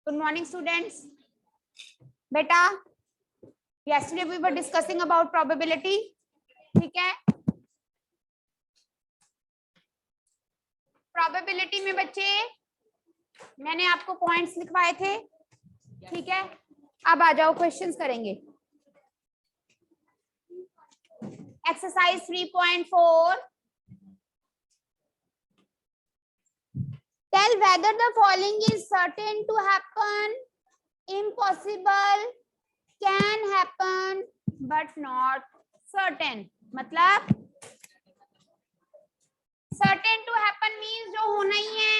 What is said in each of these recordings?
Good morning, students. बेटा, yesterday we were discussing about probability. ठीक है? Probability में बच्चे मैंने आपको पॉइंट्स लिखवाए थे. ठीक है? अब आ जाओ, क्वेश्चंस करेंगे. Exercise 3.4. Tell whether the following is certain to happen, impossible, can happen, but not certain. मतलब certain to happen means जो होना ही है.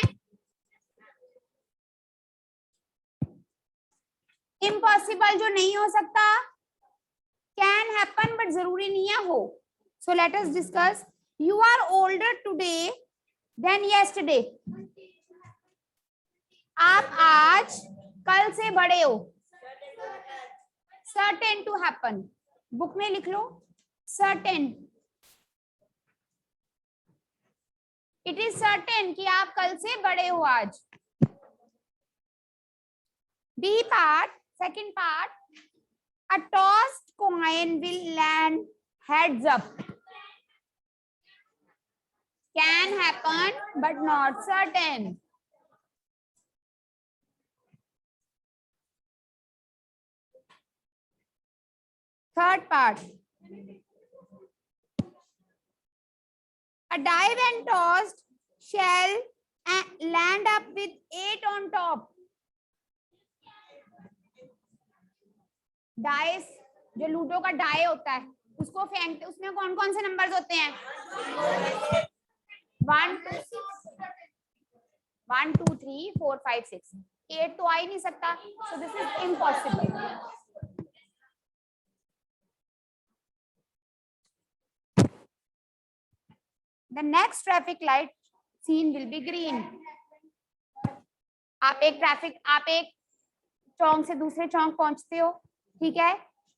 Impossible जो नहीं हो सकता. Can happen but जरूरी नहीं है हो. So let us discuss. You are older today than yesterday. आप आज कल से बड़े हो. Certain to happen. बुक में लिख लो. Certain. It is certain कि आप कल से बड़े हो आज. B part, second part. A tossed coin will land heads up. Can happen but not certain. Third part. A die when tossed shall land up with 8 on top. Dice जो ludo का die होता है उसको फेंकते, उसमें कौन कौन से नंबर्स होते हैं? 1 2 3 4 5 6. 8 तो आ ही नहीं सकता. So this is impossible. The next traffic light seen will be green. आप एक चौक से दूसरे चौक पहुंचते हो. ठीक है?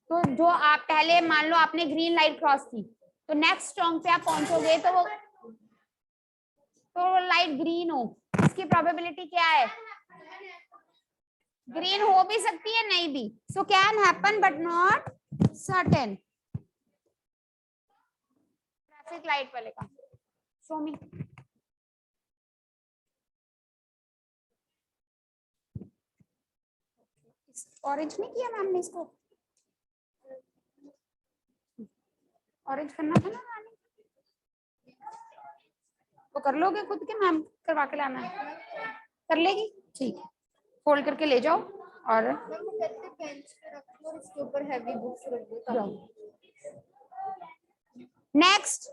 तो जो आप पहले मान लो आपने ग्रीन लाइट क्रॉस की, तो नेक्स्ट चौक पे आप पहुंचोगे तो लाइट ग्रीन हो. इसकी प्रोबेबिलिटी क्या है? ग्रीन हो भी सकती है, नहीं भी. So can happen but not certain. Traffic light वाले का शो मी. ऑरेंज नहीं किया मैम ने इसको. ऑरेंज करना था ना रानी. वो कर लोगे खुद के, मैम करवा के लाना है. कर लेगी? ठीक है. फोल्ड करके ले जाओ और इसके ऊपर हैवी बुक्स रख दो. Next.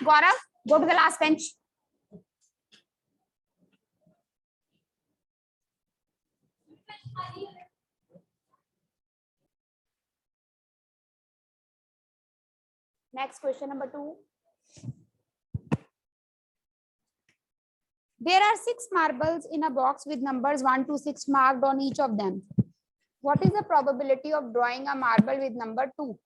Gaurav, go to the last bench. Next question number 2. There are 6 marbles in a box with numbers 1 to 6 marked on each of them. What is the probability of drawing a marble with number 2?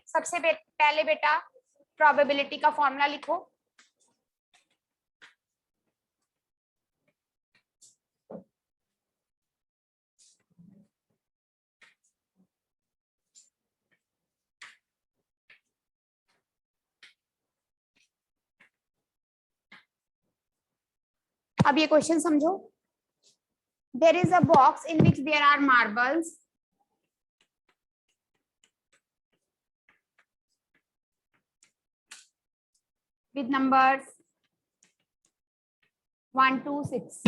सबसे पहले बेटा probability का formula लिखो. अब ये question समझो. There is a box in which there are marbles. With numbers 1 to 6.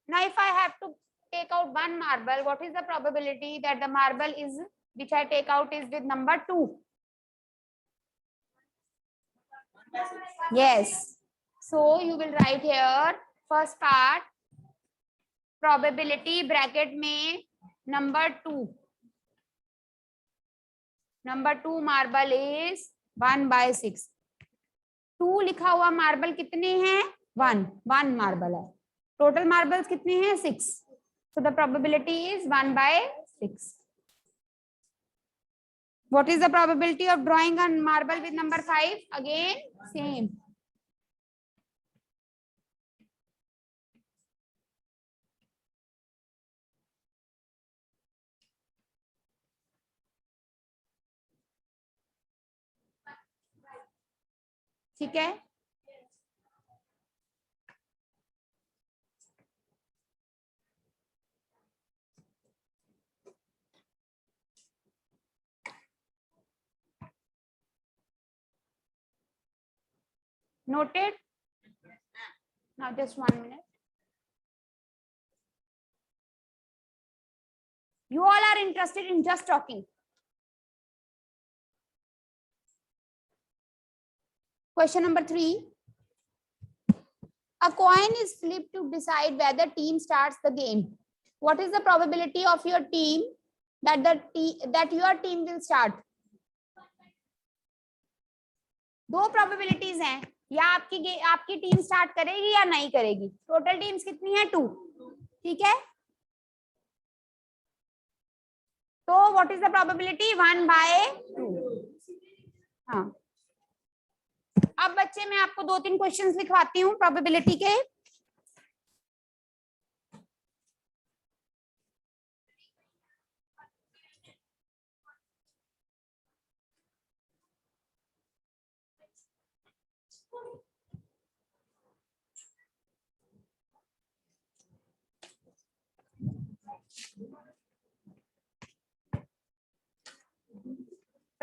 Now if I have to take out one marble, what is the probability that the marble is which I take out is with number 2? Yes. So you will write here first part probability bracket में number two marble is 1/6। 2 लिखा हुआ marble कितने हैं? 1 marble है। Total marbles कितने हैं? 6। So the probability is 1/6। What is the probability of drawing a marble with number 5? Again, same. ठीक है, noted. Now just 1 minute. You all are interested in just talking. Question number 3. A coin is flipped to decide whether team starts the game. What is the probability of your team that your team will start? दो probabilities हैं, या आपकी team start करेगी या नहीं करेगी। Total teams कितनी है? 2। ठीक है, तो व्हाट इज द प्रोबेबिलिटी? 1/2। हाँ, अब बच्चे मैं आपको 2-3 क्वेश्चंस लिखवाती हूँ प्रोबेबिलिटी के।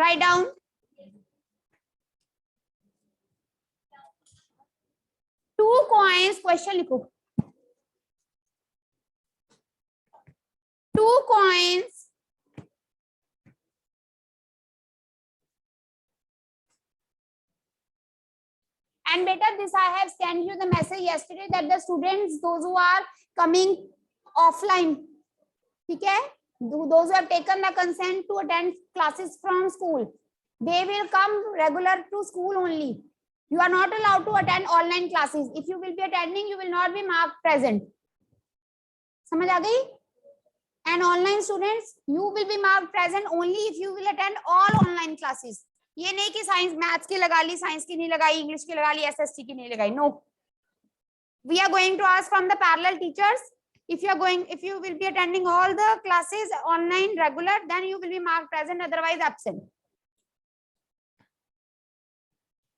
Write down. Two coins, question लिखो। 2 coins and beta this I have sent you the message yesterday that the students those who are coming offline, ठीक है, those who have taken the consent to attend classes from school, they will come regular to school only. You are not allowed to attend online classes. If you will be attending, you will not be marked present. समझ आ गई? And online students, you will be marked present only if you will attend all online classes. ये नहीं कि science maths की लगा ली, science की नहीं लगाई, इंग्लिश की लगा ली, एसएसटी की नहीं लगाई। No. We are going to ask from the parallel teachers. If you will be attending all the classes online regular, then you will be marked present, otherwise absent.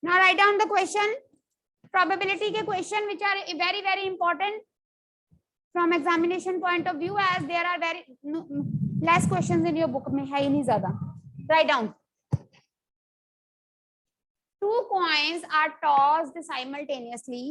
Now write down the question. Probability के question which are very very important from examination point of view, as there are very less questions in your book में है ही नहीं ज़्यादा. Write down. 2 coins are tossed simultaneously.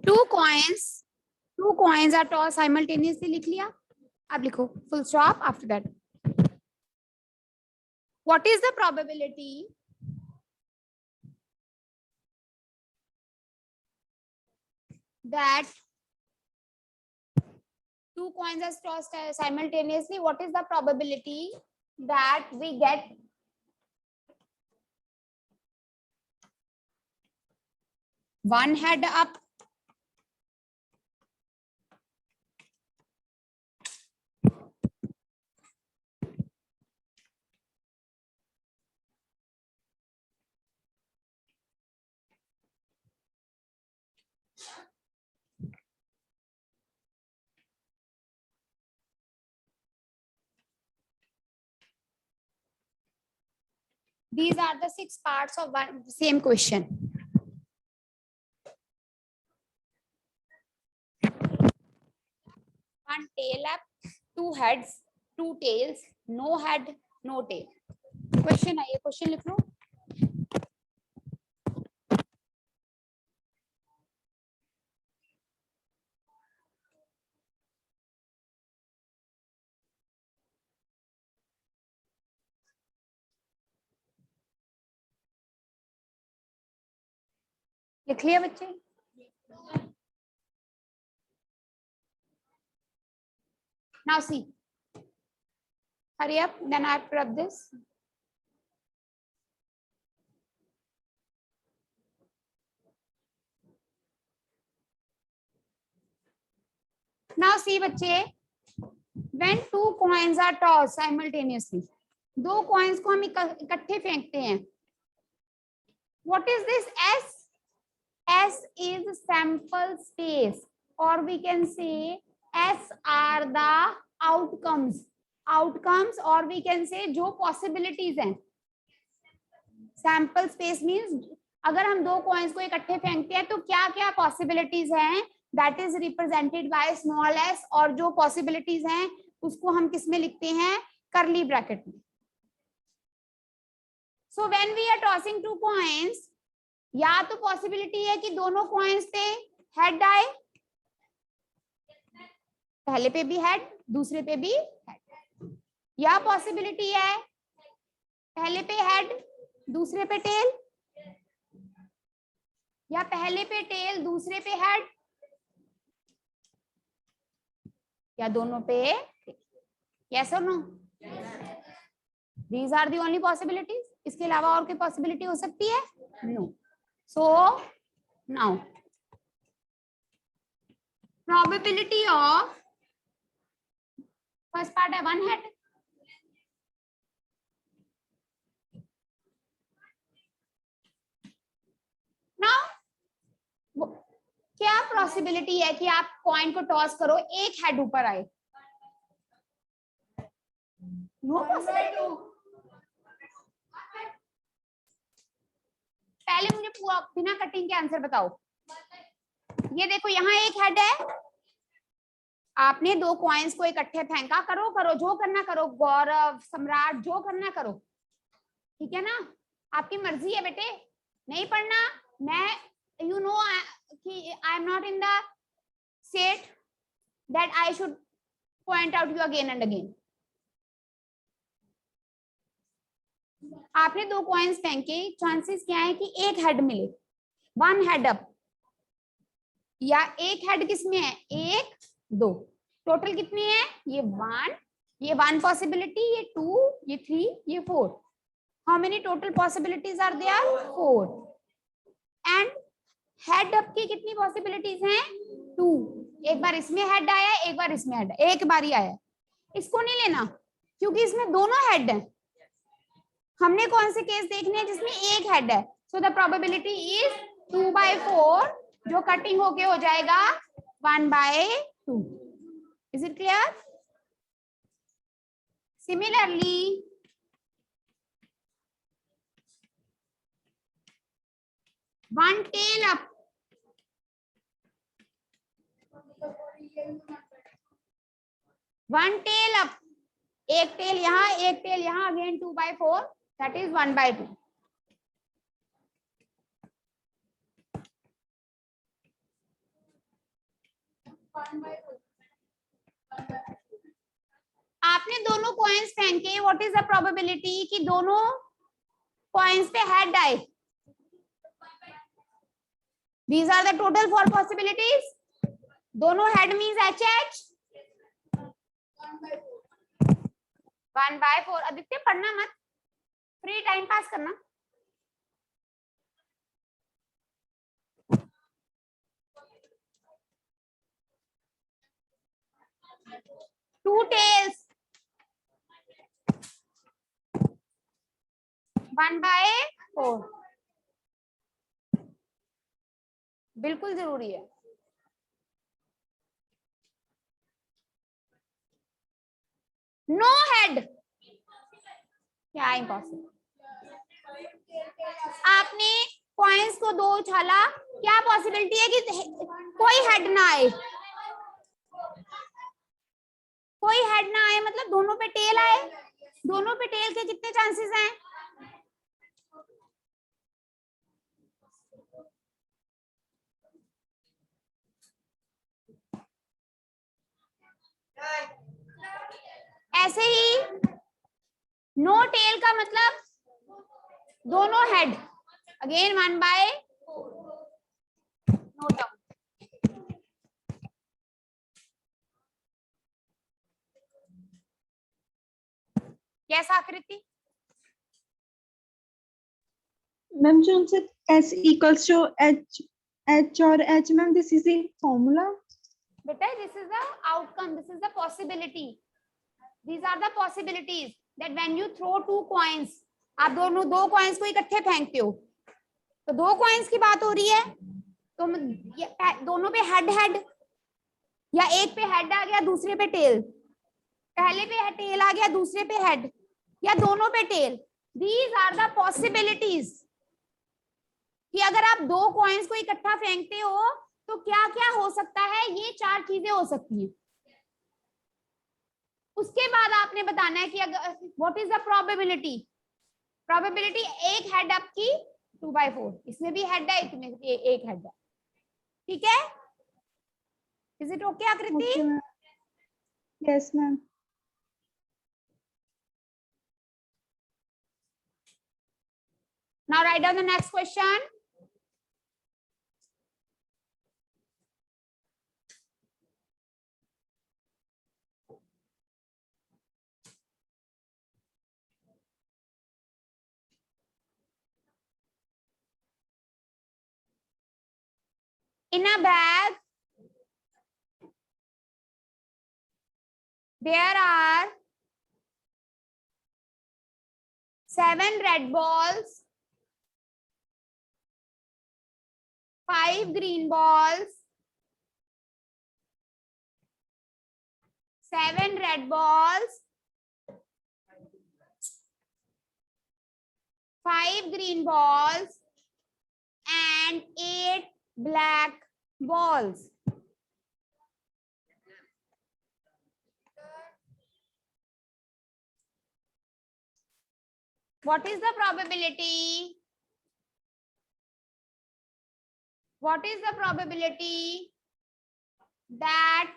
Two coins are tossed simultaneously. लिख लिया? अब लिखो full stop after that. What is the probability that 2 coins are tossed simultaneously? What is the probability that we get one head up These are the 6 parts of one same question. One tail up, 2 heads, 2 tails, no head, no tail. Question है ये, question लिख लो. लिख लिया बच्चे? Now see. Hurry up, then I have to rub this. Now see बच्चे, when 2 coins are tossed simultaneously, 2 coins को हम इकट्ठे फेंकते हैं. What is this S? S is sample space, or we can say S are the outcomes. Outcomes, or we can say जो possibilities हैं. Sample space means अगर हम 2 coins को इकट्ठे फेंकते हैं तो क्या क्या possibilities हैं, that is represented by small s, और जो possibilities हैं उसको हम किस में लिखते हैं, curly bracket में. So when we are tossing 2 coins, या तो पॉसिबिलिटी है कि दोनों कॉइन्स पे हेड आए, पहले पे भी हेड, दूसरे पे भी हेड, या पॉसिबिलिटी है पहले पे हेड, दूसरे पे टेल, या पहले पे टेल, दूसरे पे हेड, या दोनों पे. यस और no? These are the only possibilities. इसके अलावा और कोई पॉसिबिलिटी हो सकती है? No. So now probability of first part है 1 head. Now क्या पॉसिबिलिटी है कि आप कॉइन को टॉस करो, एक हेड ऊपर आए? No possibility. पहले मुझे पूरा बिना कटिंग के आंसर बताओ. ये देखो यहाँ एक हेड है, आपने 2 कॉइन्स को इकट्ठे फेंका, करो करो जो करना करो, गौरव, सम्राट, जो करना करो, ठीक है ना, आपकी मर्जी है बेटे. नहीं पढ़ना, मैं यू नो कि I am not in the state that I should point out you again and again. आपने 2 कॉइन्स फेंके, चांसेस क्या है कि एक हेड मिले, 1 हेड अप, या एक हेड किसमें है, 1 2, टोटल कितनी है, ये 1, ये 1 पॉसिबिलिटी, ये 2, ये 3, ये 4. How many total possibilities are there? 4. And head up की कितनी पॉसिबिलिटीज हैं? 2. एक बार इसमें हेड आया, एक बार इसमें हेड, एक बार ही आया. इसको नहीं लेना क्योंकि इसमें दोनों हेड है. हमने कौन से केस देखने हैं जिसमें एक हेड है. सो द प्रोबेबिलिटी इज 2/4, जो कटिंग होके हो जाएगा 1/2. Is it clear? Similarly one tail up, one tail up, एक टेल यहाँ, एक टेल यहाँ, अगेन 2/4, दैट इज 1/2. आपने दोनों कॉइन्स फेंके, व्हाट इज द प्रोबेबिलिटी कि दोनों कॉइन्स पे हेड आए? These are the total 4 possibilities. दोनों हेड मीन्स HH 1/4. आदित्य पढ़ना मत, फ्री टाइम पास करना. टू टेल्स 1/4 बिल्कुल जरूरी है. नो हेड क्या इम्पॉसिबल? आपने कॉइन्स को 2 उछाला, क्या पॉसिबिलिटी है कि कोई हेड ना आए? कोई हेड ना आए मतलब दोनों पे टेल आए। दोनों पे टेल के कितने चांसेस हैं? ऐसे ही नो टेल का मतलब दोनों head. Again 1 by no term. कैसा आकृति? मैम जो उनसे S equals to H और H, ma'am this is the formula. बेटा this is the outcome, this is the possibility, these are the possibilities that when you throw 2 coins, आप दोनों 2 coins को इकट्ठे फेंकते हो तो 2 coins की बात हो रही है, तो दोनों पे हेड हेड, या एक पे हेड आ गया दूसरे पे टेल, पहले पे टेल आ गया दूसरे पे हेड, या दोनों पे tail. These are the possibilities कि अगर आप 2 कॉइन्स को इकट्ठा फेंकते हो तो क्या क्या हो सकता है, ये 4 चीजें हो सकती हैं। उसके बाद आपने बताना है कि अगर what is the probability. Probability एक हेड अप की 2/4, इसमें भी हेड है, इसमें एक हेड है, ठीक है? इज इट ओके आकृति? Okay, ma'am. Yes, ma'am. Now write down the next question. In a bag, there are 7 red balls, 5 green balls, 7 red balls, 5 green balls, and 8 black balls. What is the probability? What is the probability that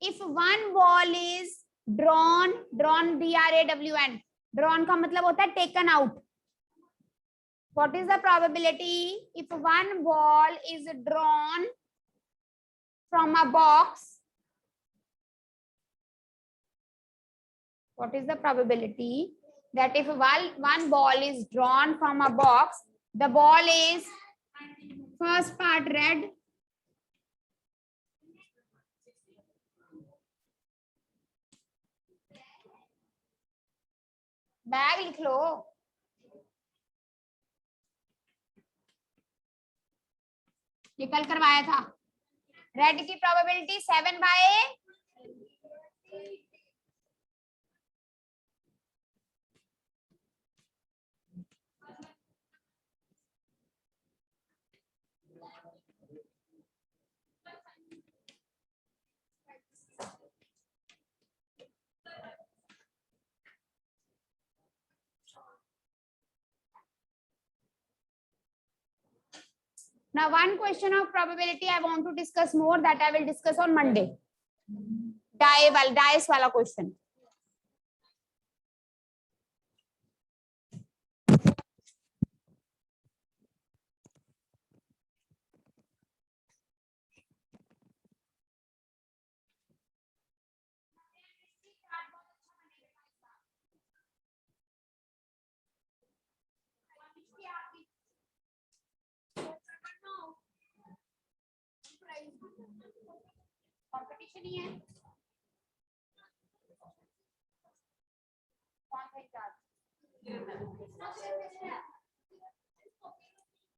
if one ball is drawn DRAWN, drawn का मतलब होता है taken out. What is the probability if one ball is drawn from a box? What is the probability that if one ball is drawn from a box, the ball is first part red, bag लिख लो, ये कल करवाया था। Red की probability 7/, now one question of probability I want to discuss more, that I will discuss on Monday. Dice वाला question. Competition ही है। कौन सा इंचार्ज?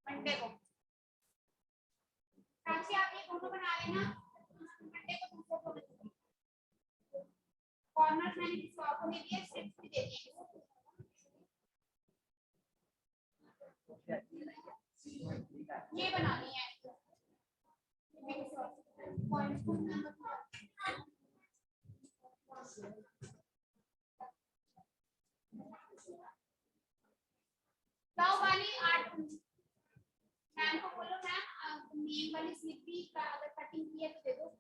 मंडे को साक्षी आप ये दोनों बना लेना, मंडे को दूसरे को कॉर्नर्स मैंने किसी और को नहीं दिए, स्ट्रिप्स भी दे दिए। ये बनानी है पॉइंट्स को लाओ वाली आर्ट मैम को बोलो मैम नेम वाली स्लिप भी अगर कटिंग की है तो दे दो